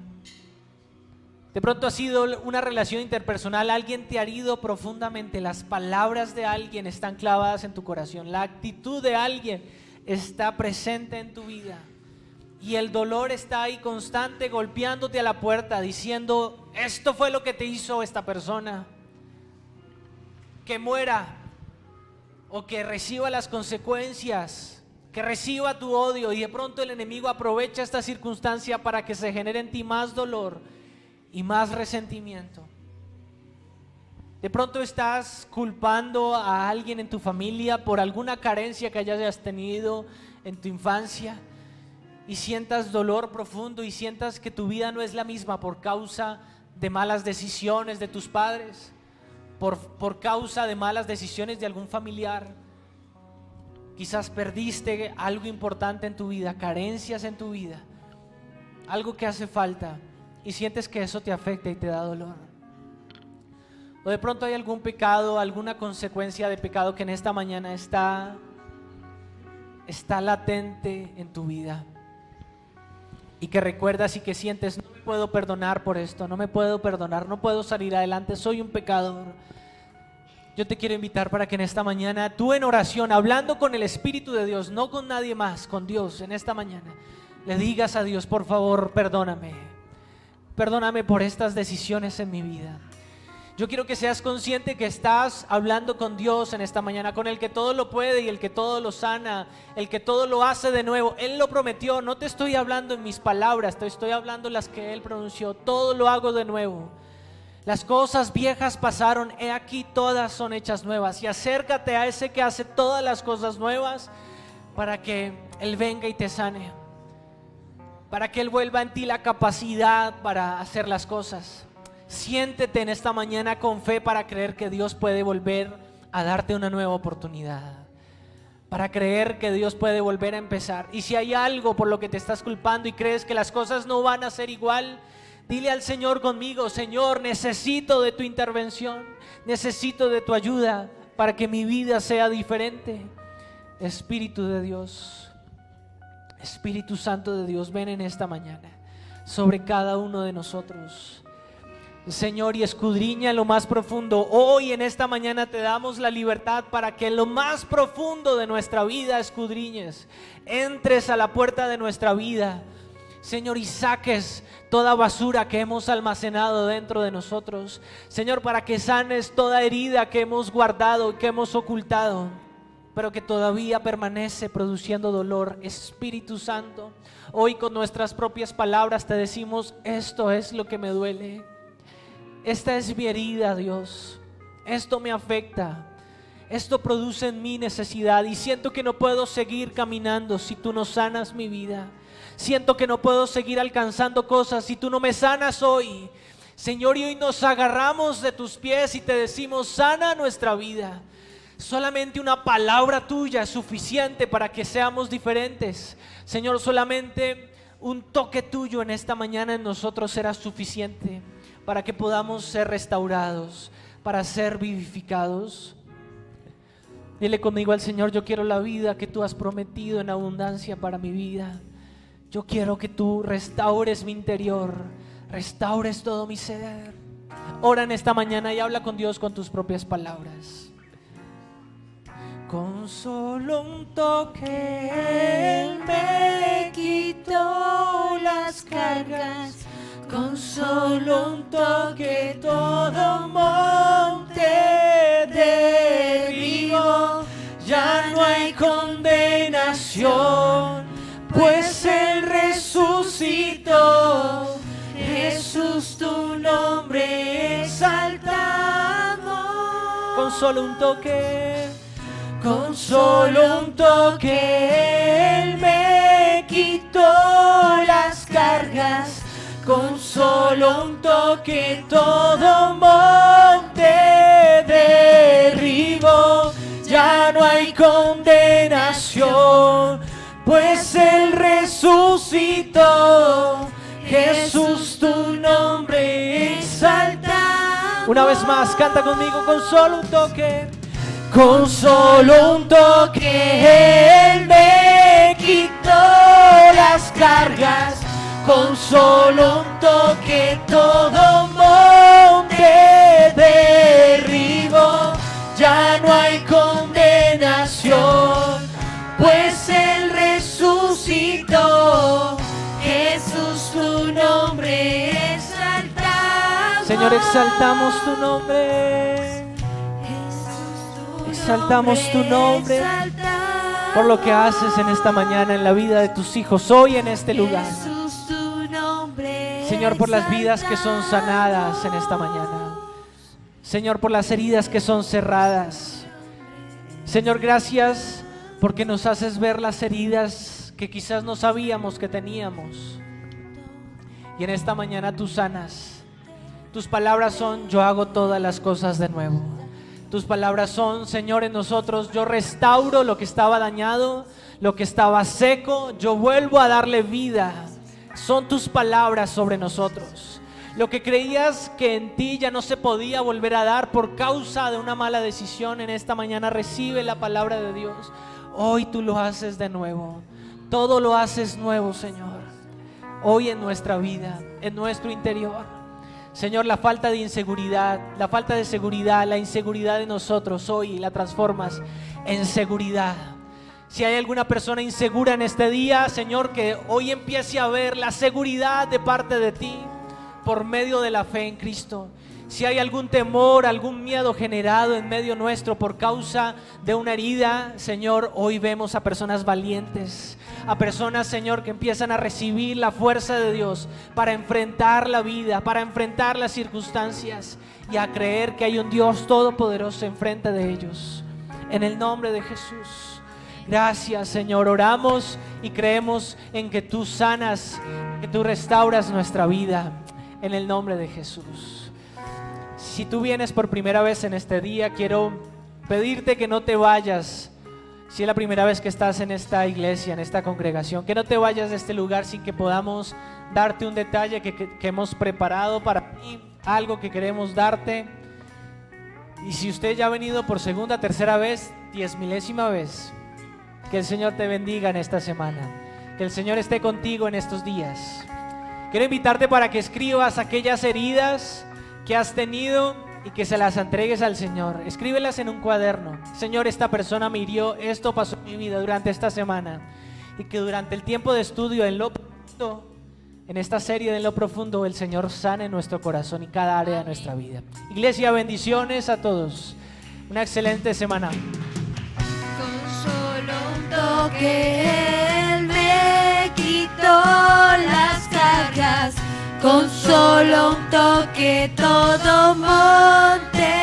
De pronto ha sido una relación interpersonal, alguien te ha herido profundamente, las palabras de alguien están clavadas en tu corazón, la actitud de alguien está presente en tu vida y el dolor está ahí constante golpeándote a la puerta diciendo: esto fue lo que te hizo esta persona, que muera o que reciba las consecuencias, que reciba tu odio. Y de pronto el enemigo aprovecha esta circunstancia para que se genere en ti más dolor y más resentimiento. De pronto estás culpando a alguien en tu familia por alguna carencia que hayas tenido en tu infancia y sientas dolor profundo y sientas que tu vida no es la misma por causa de malas decisiones de tus padres, por causa de malas decisiones de algún familiar. Quizás perdiste algo importante en tu vida, carencias en tu vida, algo que hace falta y sientes que eso te afecta y te da dolor. O de pronto hay algún pecado, alguna consecuencia de pecado que en esta mañana está latente en tu vida y que recuerdas y que sientes: no me puedo perdonar por esto, no me puedo perdonar, no puedo salir adelante, soy un pecador. Yo te quiero invitar para que en esta mañana tú, en oración, hablando con el Espíritu de Dios, no con nadie más, con Dios, en esta mañana le digas a Dios: por favor, perdóname por estas decisiones en mi vida. Yo quiero que seas consciente que estás hablando con Dios en esta mañana, con el que todo lo puede y el que todo lo sana, el que todo lo hace de nuevo. Él lo prometió. No te estoy hablando en mis palabras, te estoy hablando las que Él pronunció. Todo lo hago de nuevo. Las cosas viejas pasaron, he aquí todas son hechas nuevas. Y acércate a ese que hace todas las cosas nuevas para que Él venga y te sane, para que Él vuelva en ti la capacidad para hacer las cosas. Siéntete en esta mañana con fe para creer que Dios puede volver a darte una nueva oportunidad, para creer que Dios puede volver a empezar. Y si hay algo por lo que te estás culpando y crees que las cosas no van a ser igual, dile al Señor conmigo: Señor, necesito de tu intervención, necesito de tu ayuda para que mi vida sea diferente. Espíritu de Dios, Espíritu Santo de Dios, ven en esta mañana sobre cada uno de nosotros, Señor, y escudriña lo más profundo. Hoy en esta mañana te damos la libertad para que en lo más profundo de nuestra vida escudriñes, entres a la puerta de nuestra vida, Señor, y saques toda basura que hemos almacenado dentro de nosotros, Señor, para que sanes toda herida que hemos guardado y que hemos ocultado, pero que todavía permanece produciendo dolor. Espíritu Santo, hoy con nuestras propias palabras te decimos: esto es lo que me duele, esta es mi herida, Dios, esto me afecta, esto produce en mí necesidad y siento que no puedo seguir caminando si tú no sanas mi vida. Siento que no puedo seguir alcanzando cosas si tú no me sanas hoy, Señor, y hoy nos agarramos de tus pies y te decimos: sana nuestra vida. Solamente una palabra tuya es suficiente para que seamos diferentes, Señor. Solamente un toque tuyo en esta mañana en nosotros será suficiente para que podamos ser restaurados, para ser vivificados. Dile conmigo al Señor: yo quiero la vida que tú has prometido en abundancia para mi vida. Yo quiero que tú restaures mi interior, restaures todo mi ser. Ora en esta mañana y habla con Dios con tus propias palabras. Con solo un toque Él me quitó las cargas, con solo un toque todo monte derribo. Ya no hay condenación, pues Él resucitó. Jesús, tu nombre exaltamos. Con solo un toque, con solo un toque Él me quitó las cargas, con solo un toque todo monte derribo. Ya no hay condenación, pues Él resucitó. Jesús, tu nombre exaltamos. una vez más, canta conmigo: con solo un toque. Con solo un toque Él me quitó las cargas, con solo un toque todo monte derribo. Ya no hay condenación, pues Él resucitó. Jesús, tu nombre exaltamos. Señor, exaltamos tu nombre. Exaltamos tu nombre por lo que haces en esta mañana en la vida de tus hijos, hoy en este lugar. Señor, por las vidas que son sanadas en esta mañana. Señor, por las heridas que son cerradas. Señor, gracias porque nos haces ver las heridas que quizás no sabíamos que teníamos. Y en esta mañana tú sanas. Tus palabras son: yo hago todas las cosas de nuevo. Tus palabras son: Señor, en nosotros yo restauro lo que estaba dañado, lo que estaba seco, yo vuelvo a darle vida. Son tus palabras sobre nosotros. Lo que creías que en ti ya no se podía volver a dar por causa de una mala decisión, en esta mañana recibe la palabra de Dios. Hoy tú lo haces de nuevo. Todo lo haces nuevo, Señor. Hoy en nuestra vida, en nuestro interior. Señor, la falta de inseguridad, la falta de seguridad, la inseguridad de nosotros, hoy la transformas en seguridad. Si hay alguna persona insegura en este día, Señor, que hoy empiece a ver la seguridad de parte de ti por medio de la fe en Cristo. Si hay algún temor, algún miedo generado en medio nuestro por causa de una herida, Señor, hoy vemos a personas valientes, a personas, Señor, que empiezan a recibir la fuerza de Dios para enfrentar la vida, para enfrentar las circunstancias y a creer que hay un Dios todopoderoso enfrente de ellos. En el nombre de Jesús. Gracias, Señor. Oramos y creemos en que tú sanas, que tú restauras nuestra vida. En el nombre de Jesús. Si tú vienes por primera vez en este día, quiero pedirte que no te vayas. Si es la primera vez que estás en esta iglesia, en esta congregación, que no te vayas de este lugar sin que podamos darte un detalle que hemos preparado para ti, algo que queremos darte. Y si usted ya ha venido por segunda, tercera vez, 10,000ª vez, que el Señor te bendiga en esta semana, que el Señor esté contigo en estos días. Quiero invitarte para que escribas aquellas heridas que has tenido y que se las entregues al Señor. Escríbelas en un cuaderno. Señor, esta persona me hirió, esto pasó en mi vida durante esta semana, y que durante el tiempo de estudio en lo profundo, en esta serie de lo profundo, el Señor sane nuestro corazón y cada área de nuestra vida. Iglesia, bendiciones a todos. Una excelente semana. Con solo un toque Él me quitó las cargas. Con solo un toque todo monte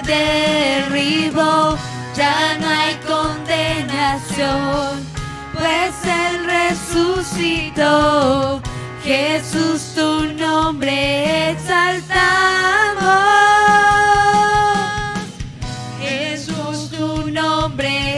derribó. Ya no hay condenación, pues Él resucitó. Jesús, tu nombre exaltamos. Jesús, tu nombre